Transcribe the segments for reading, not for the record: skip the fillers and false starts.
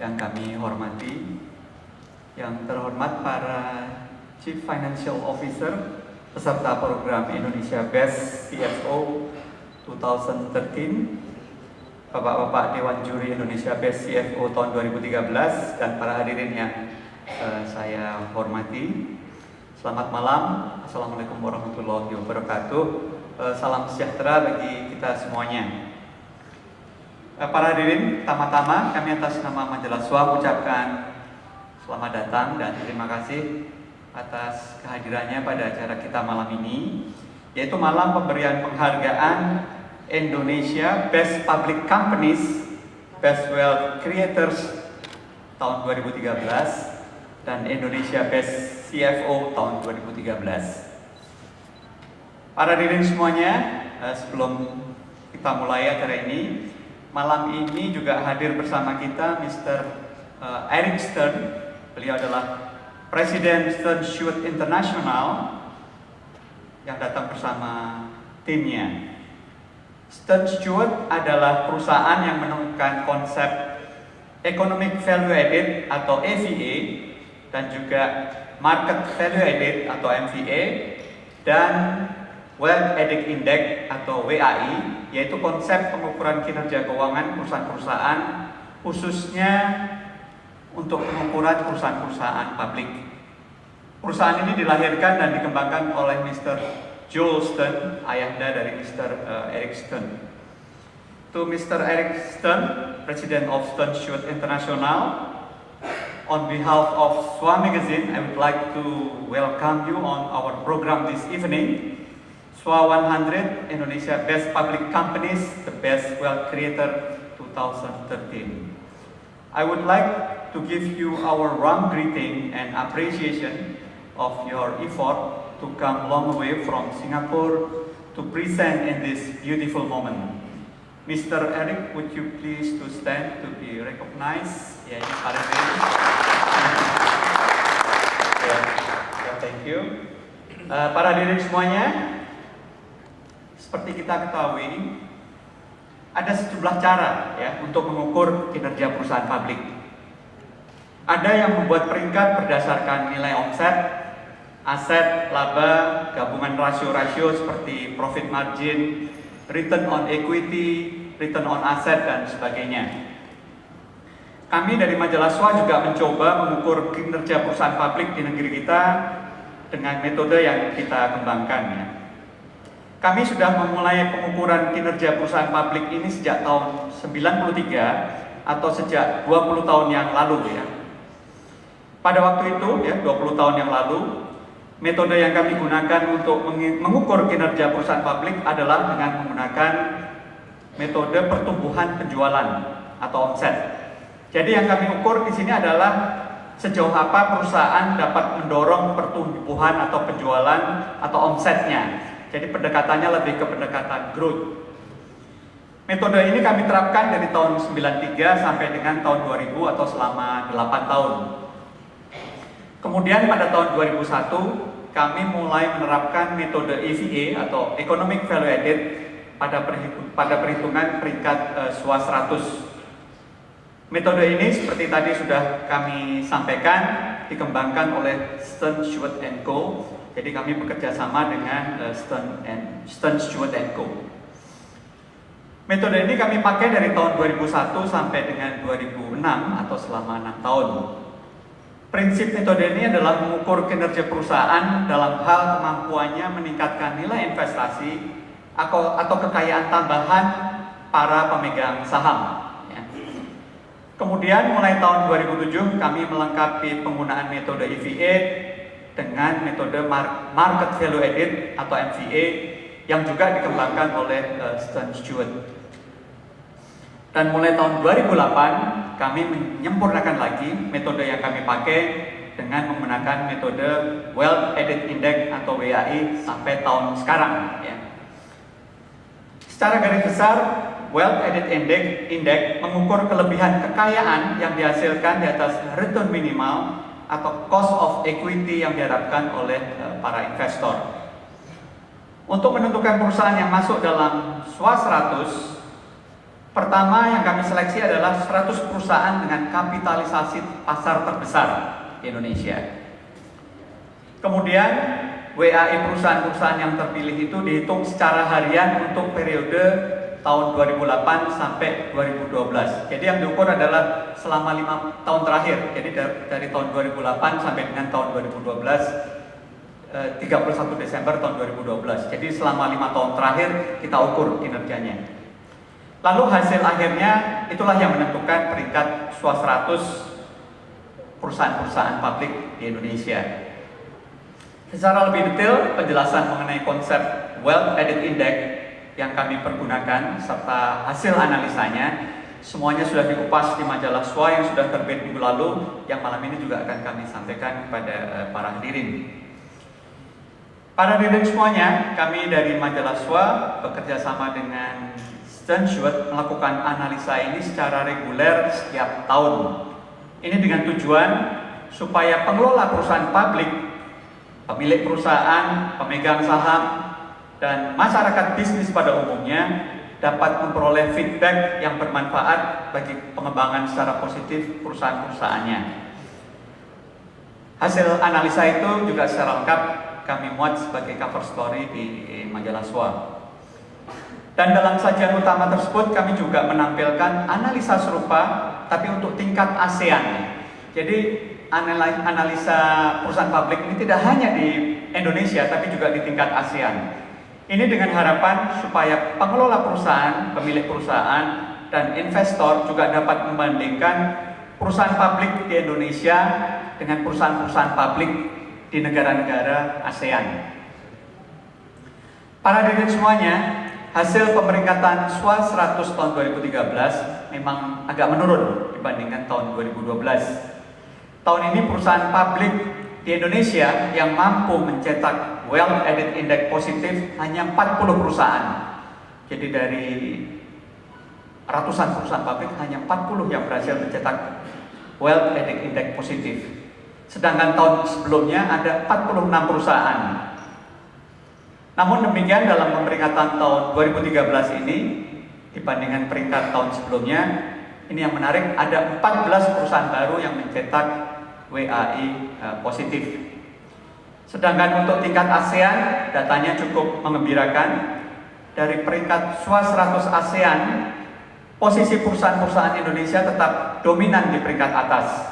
yang kami hormati, yang terhormat para Chief Financial Officer peserta program Indonesia Best CFO 2013, Bapak-Bapak Dewan Juri Indonesia Best CFO tahun 2013, dan para hadirin yang saya hormati. Selamat malam, Assalamualaikum warahmatullahi wabarakatuh. Salam sejahtera bagi kita semuanya. Para hadirin, pertama-tama kami atas nama Majalah SWA mengucapkan selamat datang dan terima kasih atas kehadirannya pada acara kita malam ini, yaitu malam pemberian penghargaan Indonesia Best Public Companies, Best Wealth Creators tahun 2013 dan Indonesia Best CFO tahun 2013. Para hadirin semuanya, sebelum kita mulai acara ini, malam ini juga hadir bersama kita Mr. Eric Stern. Beliau adalah Presiden Stern Stewart International yang datang bersama timnya. Stern Stewart adalah perusahaan yang menemukan konsep Economic Value Added atau EVA dan juga Market Value Added atau MVA dan Wealth Added Index atau WAI, yaitu konsep pengukuran kinerja keuangan perusahaan-perusahaan khususnya untuk pengukuran perusahaan-perusahaan publik. Perusahaan ini dilahirkan dan dikembangkan oleh Mr. Joel Stern, ayahanda dari Mr. Eric Stern. To Mr. Eric Stern, President of Stern Stewart International, on behalf of SWA Magazine, I would like to welcome you on our program this evening. SWA 100 Indonesia Best Public Companies, the Best Wealth Creator 2013. I would like to give you our warm greeting and appreciation of your effort to come long way from Singapore to present in this beautiful moment. Mr. Eric, would you please to stand to be recognized? Yeah, thank you. Para hadirin semuanya, seperti kita ketahui, ada sejumlah cara ya untuk mengukur kinerja perusahaan publik. Ada yang membuat peringkat berdasarkan nilai omset, aset, laba, gabungan rasio-rasio seperti profit margin, return on equity, return on asset, dan sebagainya. Kami dari Majalah SWA juga mencoba mengukur kinerja perusahaan publik di negeri kita dengan metode yang kita kembangkan ya. Kami sudah memulai pengukuran kinerja perusahaan publik ini sejak tahun 93 atau sejak 20 tahun yang lalu ya. Pada waktu itu ya, 20 tahun yang lalu, metode yang kami gunakan untuk mengukur kinerja perusahaan publik adalah dengan menggunakan metode pertumbuhan penjualan atau omset. Jadi yang kami ukur di sini adalah sejauh apa perusahaan dapat mendorong pertumbuhan atau penjualan atau omsetnya. Jadi pendekatannya lebih ke pendekatan growth. Metode ini kami terapkan dari tahun 93 sampai dengan tahun 2000 atau selama 8 tahun. Kemudian pada tahun 2001 kami mulai menerapkan metode EVA atau Economic Value Added pada perhitungan peringkat SWA 100. Metode ini seperti tadi sudah kami sampaikan dikembangkan oleh Stern Stewart & Co. Jadi kami bekerja sama dengan Stern Stewart & Co. Metode ini kami pakai dari tahun 2001 sampai dengan 2006 atau selama 6 tahun. Prinsip metode ini adalah mengukur kinerja perusahaan dalam hal kemampuannya meningkatkan nilai investasi atau kekayaan tambahan para pemegang saham. Kemudian mulai tahun 2007 kami melengkapi penggunaan metode EVA dengan metode Market Value Added atau MVA yang juga dikembangkan oleh Stern Stewart. Dan mulai tahun 2008 kami menyempurnakan lagi metode yang kami pakai dengan menggunakan metode Wealth Added Index atau WAI sampai tahun sekarang ya. Secara garis besar, Wealth Added Index mengukur kelebihan kekayaan yang dihasilkan di atas return minimal atau cost of equity yang diharapkan oleh para investor. Untuk menentukan perusahaan yang masuk dalam SWA 100, Pertama yang kami seleksi adalah 100 perusahaan dengan kapitalisasi pasar terbesar di Indonesia. Kemudian WAI perusahaan-perusahaan yang terpilih itu dihitung secara harian untuk periode tahun 2008 sampai 2012. Jadi yang diukur adalah selama 5 tahun terakhir. Jadi dari tahun 2008 sampai dengan tahun 2012, 31 Desember tahun 2012. Jadi selama 5 tahun terakhir kita ukur kinerjanya. Lalu hasil akhirnya itulah yang menentukan peringkat SWA 100 perusahaan-perusahaan publik di Indonesia. Secara lebih detail, penjelasan mengenai konsep Wealth Added Index yang kami pergunakan serta hasil analisanya semuanya sudah dikupas di majalah SWA yang sudah terbit minggu lalu, yang malam ini juga akan kami sampaikan kepada para hadirin. Para hadirin semuanya, kami dari majalah SWA bekerja sama dengan Stern Schwartz melakukan analisa ini secara reguler setiap tahun. Ini dengan tujuan supaya pengelola perusahaan publik, pemilik perusahaan, pemegang saham, dan masyarakat bisnis pada umumnya dapat memperoleh feedback yang bermanfaat bagi pengembangan secara positif perusahaan-perusahaannya. Hasil analisa itu juga secara lengkap kami muat sebagai cover story di majalah SWA. Dan dalam sajian utama tersebut kami juga menampilkan analisa serupa tapi untuk tingkat ASEAN. Jadi analisa perusahaan publik ini tidak hanya di Indonesia tapi juga di tingkat ASEAN. Ini dengan harapan supaya pengelola perusahaan, pemilik perusahaan, dan investor juga dapat membandingkan perusahaan publik di Indonesia dengan perusahaan-perusahaan publik di negara-negara ASEAN. Para hadirin semuanya, hasil pemeringkatan SWA 100 tahun 2013 memang agak menurun dibandingkan tahun 2012. Tahun ini perusahaan publik di Indonesia yang mampu mencetak Wealth Added Index positif hanya 40 perusahaan. Jadi dari ratusan perusahaan publik hanya 40 yang berhasil mencetak Wealth Added Index positif. Sedangkan tahun sebelumnya ada 46 perusahaan. Namun demikian dalam pemeringkatan tahun 2013 ini dibandingkan peringkat tahun sebelumnya, ini yang menarik ada 14 perusahaan baru yang mencetak WAI positif. Sedangkan untuk tingkat ASEAN datanya cukup menggembirakan. Dari peringkat SWA 100 ASEAN, posisi perusahaan-perusahaan Indonesia tetap dominan di peringkat atas.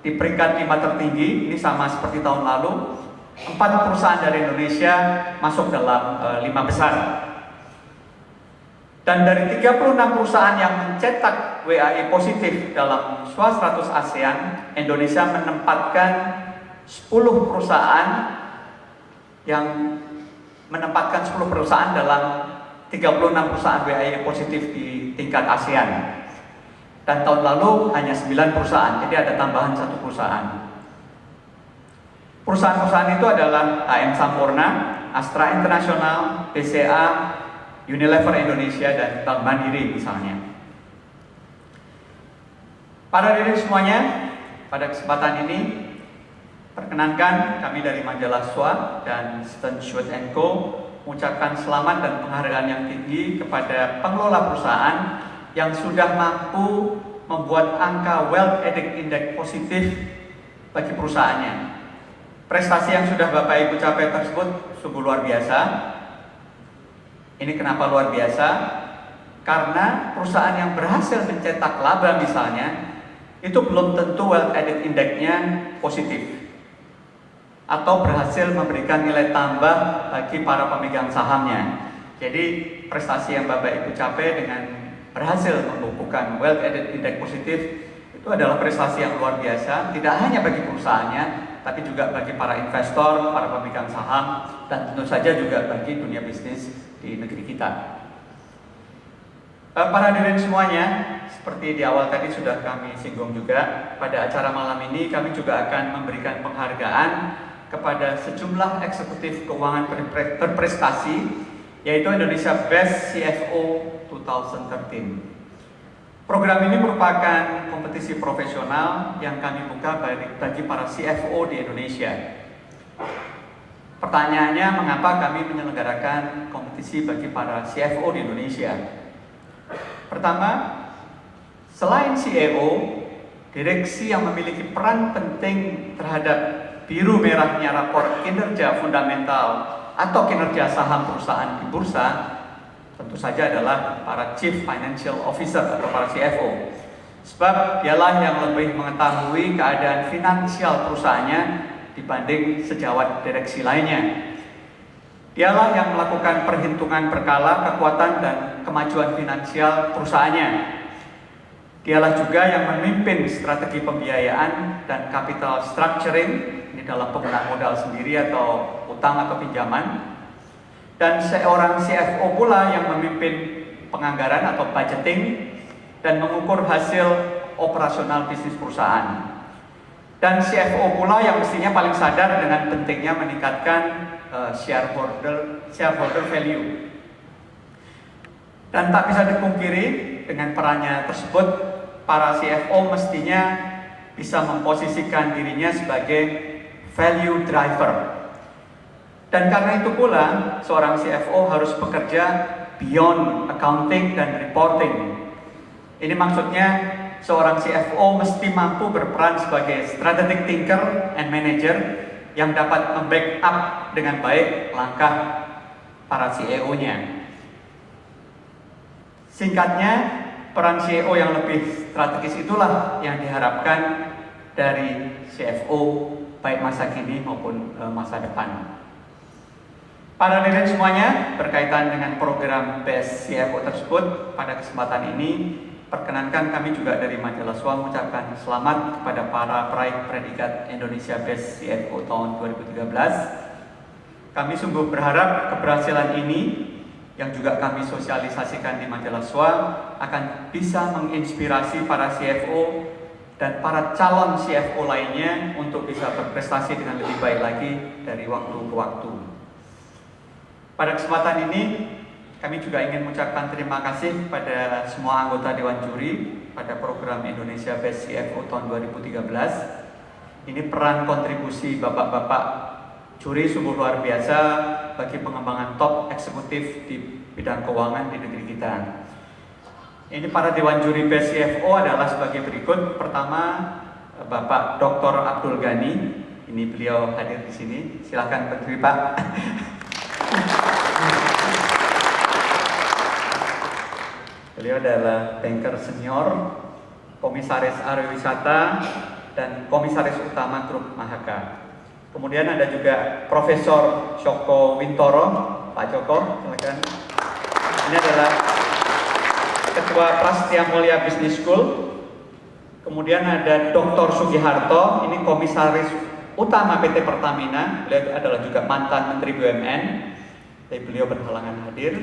Di peringkat 5 tertinggi, ini sama seperti tahun lalu, 4 perusahaan dari Indonesia masuk dalam 5 besar. Dan dari 36 perusahaan yang mencetak WAI positif dalam SWA 100 ASEAN, Indonesia menempatkan 10 perusahaan yang menempatkan 10 perusahaan dalam 36 perusahaan WAI positif di tingkat ASEAN. Dan tahun lalu hanya 9 perusahaan, jadi ada tambahan 1 perusahaan. Perusahaan-perusahaan itu adalah AM Sampurna, Astra International, BCA, Unilever Indonesia, dan Bank Mandiri misalnya. Para hadirin semuanya, pada kesempatan ini perkenankan kami dari majalah SWA dan Stern Schwartz & Co mengucapkan selamat dan penghargaan yang tinggi kepada pengelola perusahaan yang sudah mampu membuat angka Wealth Added Index positif bagi perusahaannya. Prestasi yang sudah Bapak Ibu capai tersebut sungguh luar biasa. Ini kenapa luar biasa? Karena perusahaan yang berhasil mencetak laba misalnya, itu belum tentu Wealth Added Index-nya positif atau berhasil memberikan nilai tambah bagi para pemegang sahamnya. Jadi prestasi yang Bapak Ibu capai dengan berhasil membukukan Wealth Added Index positif itu adalah prestasi yang luar biasa, tidak hanya bagi perusahaannya, tapi juga bagi para investor, para pemegang saham, dan tentu saja juga bagi dunia bisnis di negeri kita. Para hadirin semuanya, seperti di awal tadi sudah kami singgung juga, pada acara malam ini kami juga akan memberikan penghargaan kepada sejumlah eksekutif keuangan berprestasi, yaitu Indonesia Best CFO 2013. Program ini merupakan kompetisi profesional yang kami buka bagi para CFO di Indonesia. Pertanyaannya, mengapa kami menyelenggarakan kompetisi bagi para CFO di Indonesia? Pertama, selain CEO, direksi yang memiliki peran penting terhadap biru merahnya rapor kinerja fundamental atau kinerja saham perusahaan di bursa, tentu saja adalah para Chief Financial Officer atau para CFO. Sebab dialah yang lebih mengetahui keadaan finansial perusahaannya dibanding sejawat direksi lainnya. Dialah yang melakukan perhitungan berkala kekuatan dan kemajuan finansial perusahaannya. Dialah juga yang memimpin strategi pembiayaan dan capital structuring, ini dalam penggunaan modal sendiri atau utang atau pinjaman. Dan seorang CFO pula yang memimpin penganggaran atau budgeting dan mengukur hasil operasional bisnis perusahaan. Dan CFO pula yang mestinya paling sadar dengan pentingnya meningkatkan shareholder value. Dan tak bisa dipungkiri, dengan perannya tersebut, para CFO mestinya bisa memposisikan dirinya sebagai value driver. Dan karena itu pula, seorang CFO harus bekerja beyond accounting dan reporting. Ini maksudnya, seorang CFO mesti mampu berperan sebagai strategic thinker and manager yang dapat membackup dengan baik langkah para CEO-nya. Singkatnya, peran CEO yang lebih strategis itulah yang diharapkan dari CFO baik masa kini maupun masa depan. Para hadirin semuanya, berkaitan dengan program Best CFO tersebut, pada kesempatan ini perkenankan kami juga dari Majalah SWA mengucapkan selamat kepada para peraih predikat Indonesia Best CFO tahun 2013. Kami sungguh berharap keberhasilan ini yang juga kami sosialisasikan di Majalah SWA akan bisa menginspirasi para CFO dan para calon CFO lainnya untuk bisa berprestasi dengan lebih baik lagi dari waktu ke waktu. Pada kesempatan ini, kami juga ingin mengucapkan terima kasih kepada semua anggota Dewan Juri pada program Indonesia Best CFO tahun 2013. Ini peran kontribusi bapak-bapak juri sungguh luar biasa bagi pengembangan top eksekutif di bidang keuangan di negeri kita. Ini para Dewan Juri Best CFO adalah sebagai berikut. Pertama, Bapak Dr. Abdul Ghani. Ini beliau hadir di sini. Silakan berdiri, Pak. Beliau adalah banker senior, komisaris Ariwisata, dan komisaris utama Grup Mahaka. Kemudian ada juga Profesor Joko Wintoro. Pak Joko, silakan. Ini adalah Ketua Prasetya Mulia Business School. Kemudian ada Dr. Sugiharto, ini komisaris utama PT Pertamina. Beliau adalah juga mantan Menteri BUMN. Tapi beliau berhalangan hadir.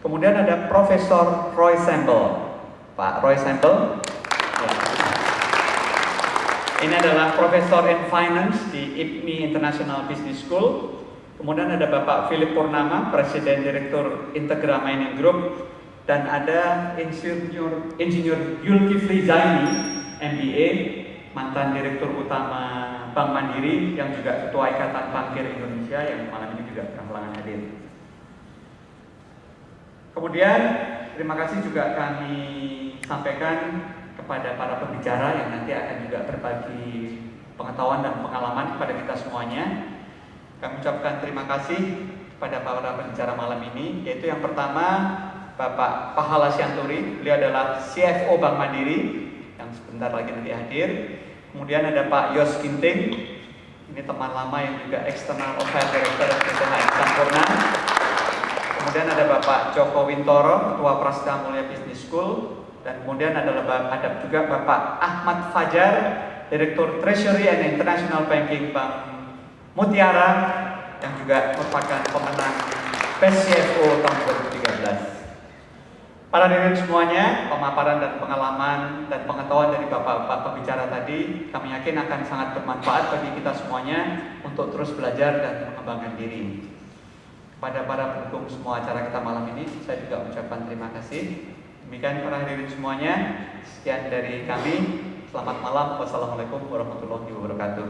Kemudian ada Profesor Roy Sambel, Pak Roy Sambel. Ya. Ini adalah Profesor in Finance di IPMI International Business School. Kemudian ada Bapak Philip Purnama, Presiden Direktur Integra Mining Group. Dan ada Insinyur Yulkifli Zaini, MBA, mantan Direktur Utama Bank Mandiri, yang juga Ketua Ikatan Bankir Indonesia, yang malam ini juga berhalangan hadir. Kemudian terima kasih juga kami sampaikan kepada para pembicara yang nanti akan juga berbagi pengetahuan dan pengalaman kepada kita semuanya. Kami ucapkan terima kasih kepada para pembicara malam ini, yaitu yang pertama Bapak Pahala Syanturi, beliau adalah CFO Bank Mandiri yang sebentar lagi nanti hadir. Kemudian ada Pak Yos Ginting, ini teman lama yang juga External Affairs Director PT HM Sampurna. Kemudian ada Bapak Joko Wintoro, Ketua Prasetya Mulia Business School. Dan kemudian ada juga Bapak Ahmad Fajar, Direktur Treasury and International Banking Bank Mutiara, yang juga merupakan pemenang Best CFO tahun 2013. Para hadirin semuanya, pemaparan dan pengalaman dan pengetahuan dari Bapak-Bapak pembicara tadi, kami yakin akan sangat bermanfaat bagi kita semuanya untuk terus belajar dan mengembangkan diri. Pada para pendukung semua acara kita malam ini, saya juga mengucapkan terima kasih. Demikian para hadirin semuanya, sekian dari kami. Selamat malam. Wassalamualaikum warahmatullahi wabarakatuh.